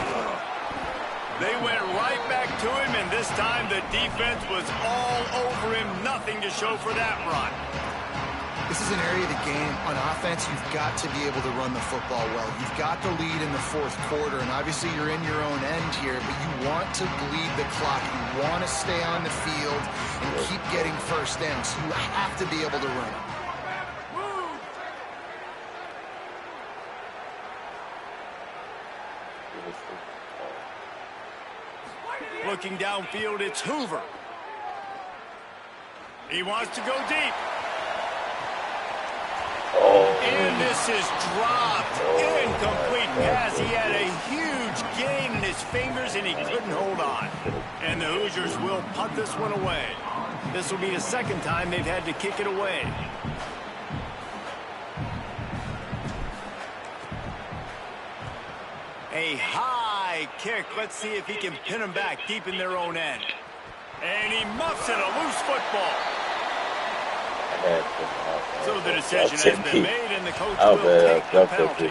They went right back to him, and this time the defense was all over him. Nothing to show for that run. This is an area of the game. On offense, you've got to be able to run the football well. You've got the lead in the fourth quarter, and obviously you're in your own end here, but you want to bleed the clock. You want to stay on the field and keep getting first downs. So you have to be able to run it. Looking downfield, it's Hoover. He wants to go deep. And this is dropped. Incomplete pass. He had a huge gain in his fingers, and he couldn't hold on. And the Hoosiers will punt this one away. This will be the second time they've had to kick it away. A high kick. Let's see if he can pin them back deep in their own end. And he muffs it, a loose football. So the decision has been made, and the coach will take the penalty.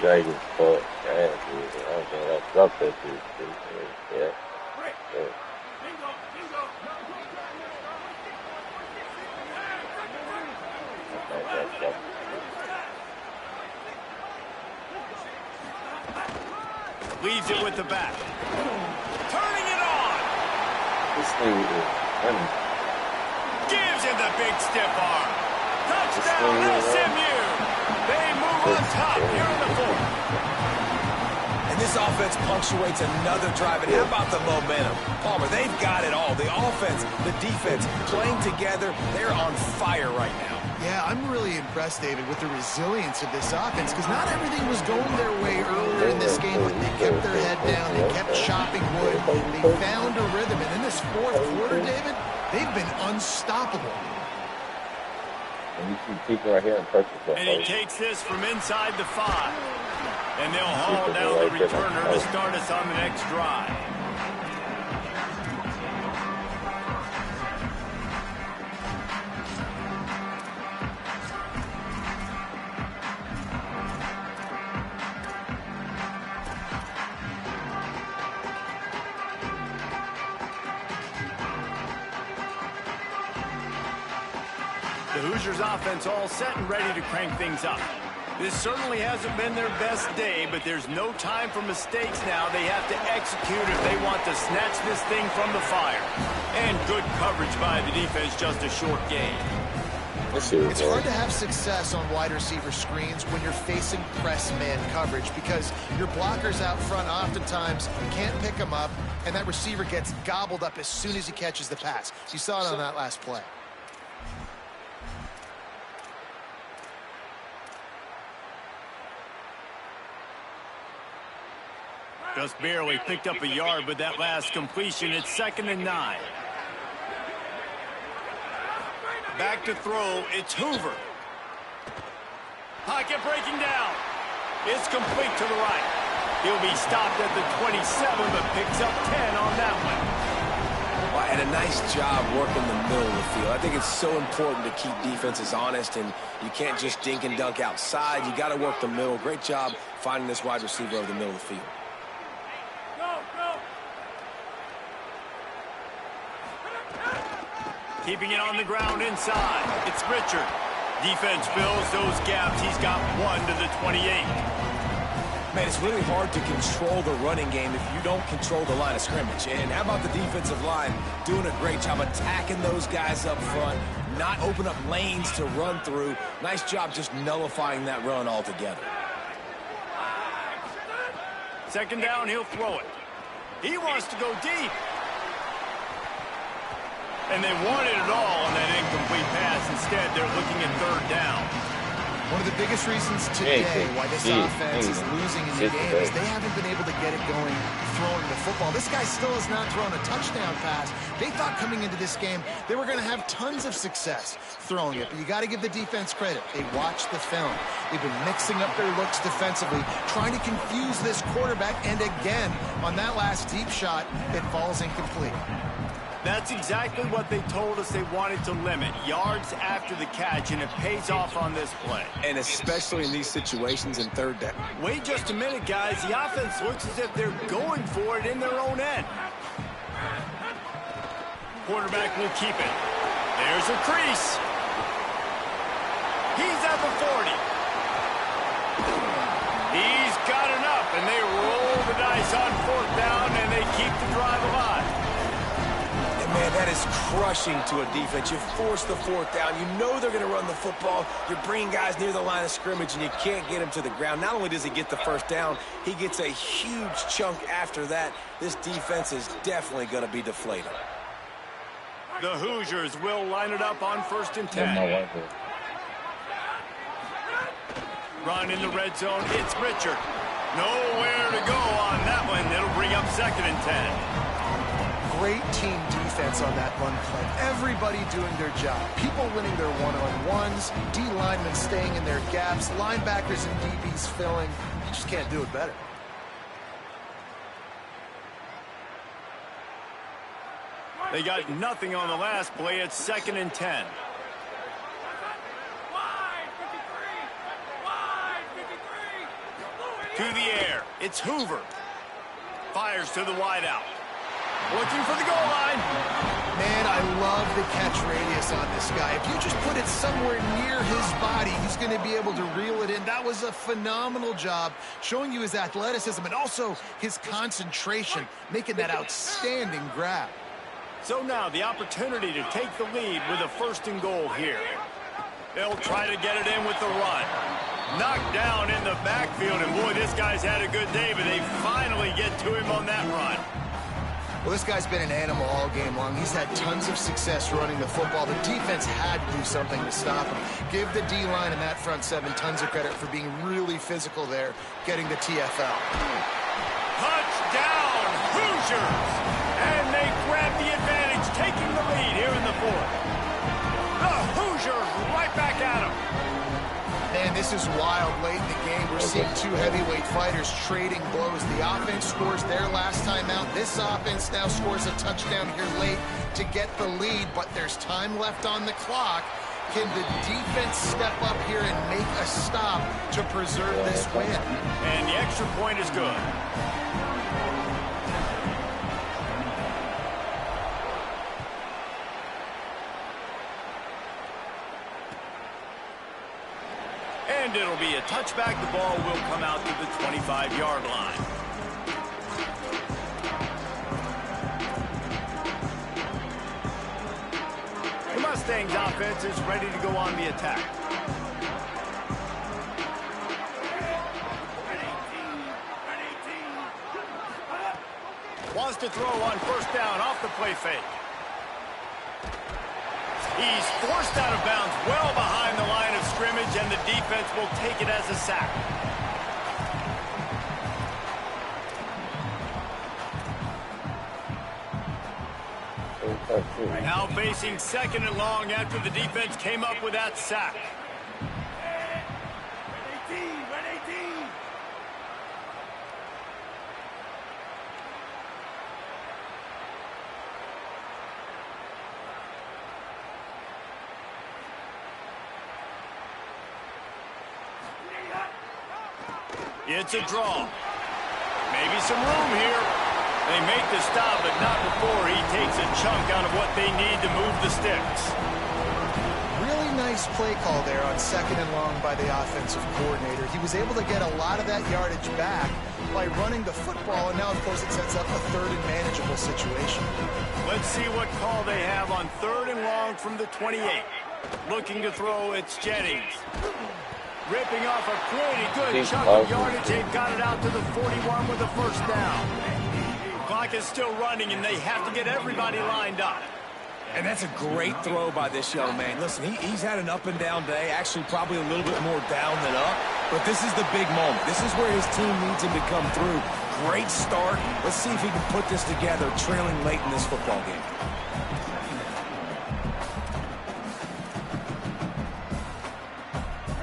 Leaves it with the back. Turning it on. Gives him the big stiff arm. Touchdown, SMU. They move on top here in the fourth. And this offense punctuates another drive. And how about the momentum? Palmer, they've got it all. The offense, the defense, playing together. They're on fire right now. Yeah, I'm really impressed, David, with the resilience of this offense, because not everything was going their way earlier in this game, but they kept their head down, they kept chopping wood, they found a rhythm, and in this fourth quarter, David, they've been unstoppable. And you see people right here in purchase. And he takes this from inside the 5. And they'll haul down the returner to start us on the next drive. The Hoosiers offense all set and ready to crank things up. This certainly hasn't been their best day, but there's no time for mistakes now. They have to execute if they want to snatch this thing from the fire. And good coverage by the defense, just a short gain. It's hard to have success on wide receiver screens when you're facing press man coverage, because your blockers out front oftentimes can't pick them up, and that receiver gets gobbled up as soon as he catches the pass. You saw it on that last play. Just barely picked up a yard with that last completion. It's 2nd and 9. Back to throw. It's Hoover. Pocket breaking down. It's complete to the right. He'll be stopped at the 27, but picks up 10 on that one. Well, and a nice job working the middle of the field. I think it's so important to keep defenses honest, and you can't just dink and dunk outside. You got to work the middle. Great job finding this wide receiver over the middle of the field. Keeping it on the ground inside. It's Richard. Defense fills those gaps. He's got 1 to the 28. Man, it's really hard to control the running game if you don't control the line of scrimmage. And how about the defensive line doing a great job attacking those guys up front, not open up lanes to run through. Nice job just nullifying that run altogether. 2nd down, he'll throw it. He wants to go deep. And they wanted it all on that incomplete pass. Instead, they're looking at third down. One of the biggest reasons today why this offense is losing in the game is they haven't been able to get it going throwing the football. This guy still has not thrown a touchdown pass. They thought coming into this game they were going to have tons of success throwing it, but you got to give the defense credit. They watched the film. They've been mixing up their looks defensively, trying to confuse this quarterback, and again, on that last deep shot, it falls incomplete. That's exactly what they told us they wanted to limit. Yards after the catch, and it pays off on this play. And especially in these situations in third down. Wait just a minute, guys. The offense looks as if they're going for it in their own end. Quarterback will keep it. There's a crease. He's at the 40. He's got enough, and they roll the dice on fourth down, and they keep the drive alive. Man, that is crushing to a defense. You force the fourth down. You know they're going to run the football. You're bringing guys near the line of scrimmage, and you can't get him to the ground. Not only does he get the first down, he gets a huge chunk after that. This defense is definitely going to be deflated. The Hoosiers will line it up on 1st and 10. Run in the red zone. It's Richard. Nowhere to go on that one. It'll bring up 2nd and 10. Great team defense on that run play. Everybody doing their job. People winning their one-on-ones, D linemen staying in their gaps, linebackers and DBs filling. You just can't do it better. They got nothing on the last play. It's 2nd and 10. To the air. It's Hoover. Fires to the wideout. Looking for the goal line. Man, I love the catch radius on this guy. If you just put it somewhere near his body, he's going to be able to reel it in. That was a phenomenal job, showing you his athleticism and also his concentration, making that outstanding grab. So now the opportunity to take the lead with a 1st and goal here. They'll try to get it in with the run. Knocked down in the backfield, and boy, this guy's had a good day, but they finally get to him on that run. Well, this guy's been an animal all game long. He's had tons of success running the football. The defense had to do something to stop him. Give the D-line and that front 7 tons of credit for being really physical there, getting the TFL. Touchdown, Hoosiers! And they grab the advantage, taking the lead here in the 4th. The Hoosiers right back at them. Man, this is wild late in the game. We're seeing 2 heavyweight fighters trading blows. The offense scores their last time out. This offense now scores a touchdown here late to get the lead, but there's time left on the clock. Can the defense step up here and make a stop to preserve this win? And the extra point is good. And it'll be a touchback. The ball will come out to the 25-yard line. The Mustangs offense is ready to go on the attack. Wants to throw on 1st down off the play fake. He's forced out of bounds well behind the line of scrimmage, and the defense will take it as a sack. Now facing 2nd and long after the defense came up with that sack. It's a draw. Maybe some room here. They make the stop, but not before he takes a chunk out of what they need to move the sticks. Really nice play call there on 2nd and long by the offensive coordinator. He was able to get a lot of that yardage back by running the football, and now, of course, it sets up a 3rd and manageable situation. Let's see what call they have on 3rd and long from the 28. Looking to throw, it's Jennings. Ripping off a pretty good chunk of yardage. They've got it out to the 41 with the 1st down. The clock is still running, and they have to get everybody lined up. And that's a great throw by this young man. Listen, he's had an up-and-down day, actually probably a little bit more down than up. But this is the big moment. This is where his team needs him to come through. Great start. Let's see if he can put this together, trailing late in this football game.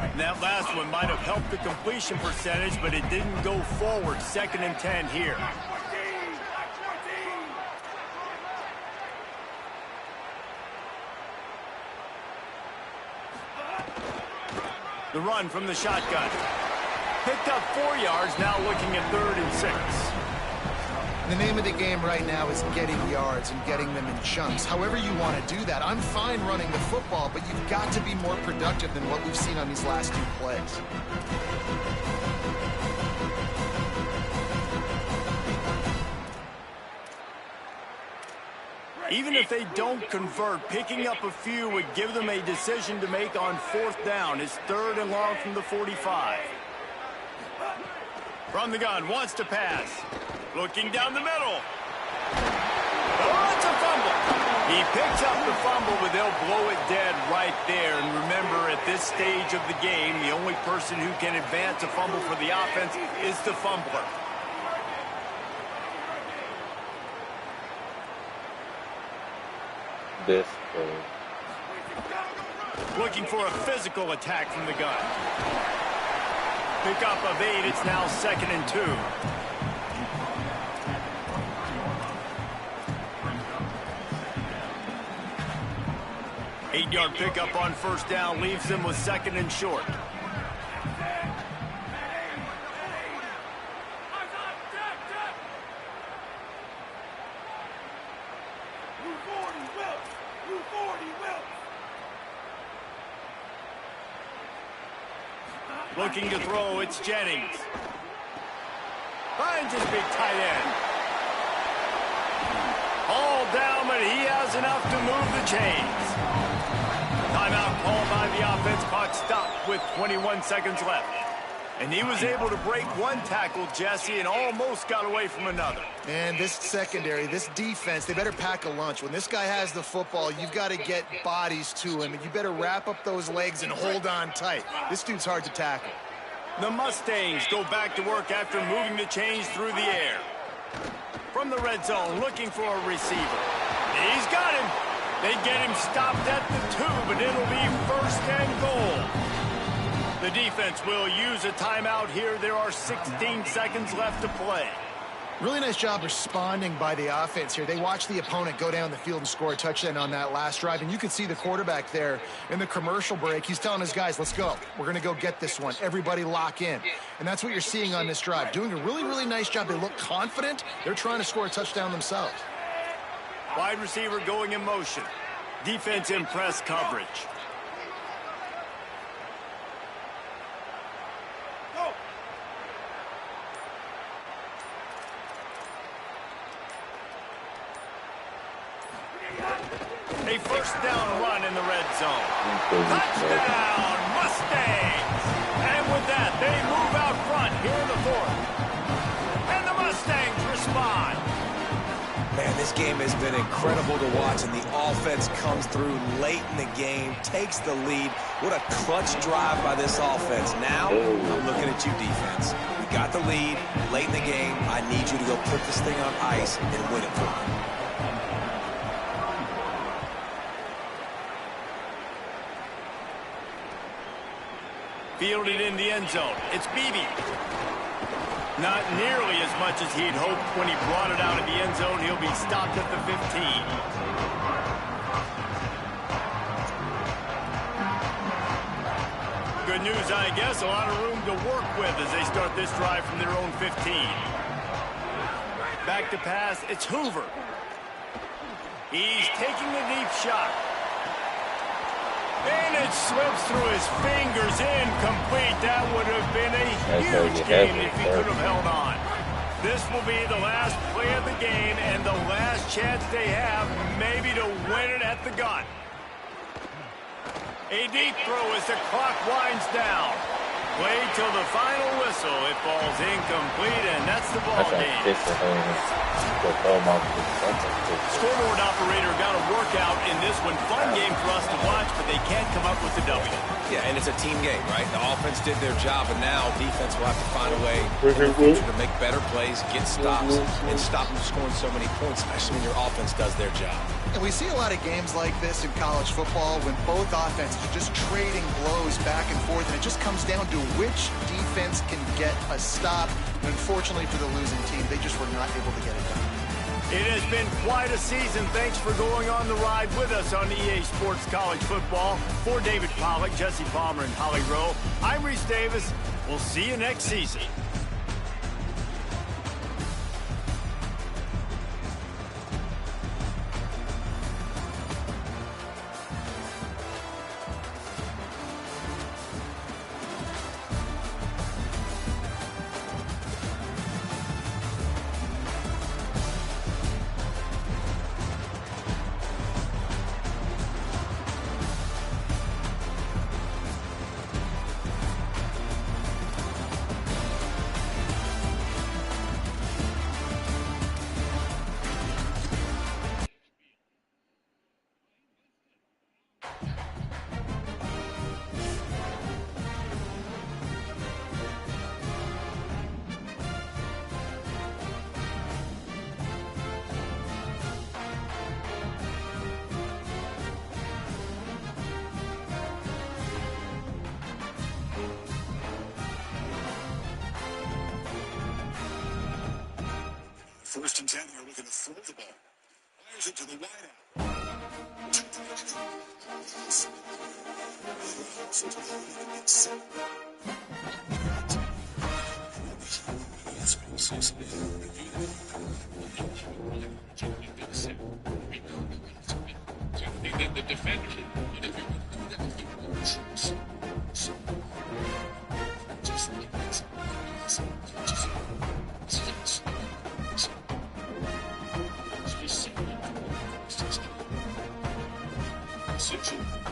And that last one might have helped the completion percentage, but it didn't go forward. 2nd and 10 here. The run from the shotgun. Picked up 4 yards, now looking at 3rd and 6. The name of the game right now is getting yards and getting them in chunks. However you want to do that. I'm fine running the football, but you've got to be more productive than what we've seen on these last 2 plays. Even if they don't convert, picking up a few would give them a decision to make on 4th down. It's 3rd and long from the 45. From the gun, wants to pass. Looking down the middle. Oh, it's a fumble. He picks up the fumble, but they'll blow it dead right there. And remember, at this stage of the game, the only person who can advance a fumble for the offense is the fumbler. This. Looking for a physical attack from the gun. Pick up of 8. It's now 2nd and 2. Eight-yard pickup on 1st down leaves them with 2nd and short. Looking to throw, it's Jennings. Finds his big tight end. All down, but he has enough to move the chains. Timeout called by the offense, clock stopped with 21 seconds left. And he was able to break one tackle, Jesse, and almost got away from another. And this secondary, this defense, they better pack a lunch. When this guy has the football, you've got to get bodies to him. And you better wrap up those legs and hold on tight. This dude's hard to tackle. The Mustangs go back to work after moving the chains through the air. From the red zone, looking for a receiver. He's got him. They get him stopped at the 2, but it'll be 1st and goal. The defense will use a timeout here. There are 16 seconds left to play. Really nice job responding by the offense here. They watched the opponent go down the field and score a touchdown on that last drive. And you can see the quarterback there in the commercial break. He's telling his guys, let's go. We're going to go get this one. Everybody lock in. And that's what you're seeing on this drive. Doing a really, really nice job. They look confident. They're trying to score a touchdown themselves. Wide receiver going in motion. Defense in press coverage. A 1st down run in the red zone. Touchdown, Mustangs! And with that, they move out front here in the 4th. And the Mustangs respond. Man, this game has been incredible to watch, and the offense comes through late in the game, takes the lead. What a clutch drive by this offense. Now, I'm looking at you, defense. We got the lead late in the game. I need you to go put this thing on ice and win it for me. Fielded in the end zone. It's Beebe. Not nearly as much as he'd hoped when he brought it out of the end zone. He'll be stopped at the 15. Good news, I guess. A lot of room to work with as they start this drive from their own 15. Back to pass. It's Hoover. He's taking a deep shot. And it slips through his fingers, incomplete. That would have been a huge game if he could have held on. This will be the last play of the game and the last chance they have maybe to win it at the gun. A deep throw as the clock winds down. Played till the final whistle. It falls incomplete, and that's the ball game. Scoreboard operator got a workout in this one. Fun game for us to watch, but they can't come up with the W. Yeah, and it's a team game, right? The offense did their job, and now defense will have to find a way in the future to make better plays, get stops, and stop them scoring so many points, especially when your offense does their job. And we see a lot of games like this in college football when both offenses are just trading blows back and forth, and it just comes down to which defense can get a stop. And unfortunately for the losing team, they just were not able to get it done. It has been quite a season. Thanks for going on the ride with us on EA Sports College Football. For David Pollack, Jesse Palmer, and Holly Rowe, I'm Reese Davis. We'll see you next season. First and 10 here, looking to throw the ball. Fires it to the wideout. The defender. Switch it.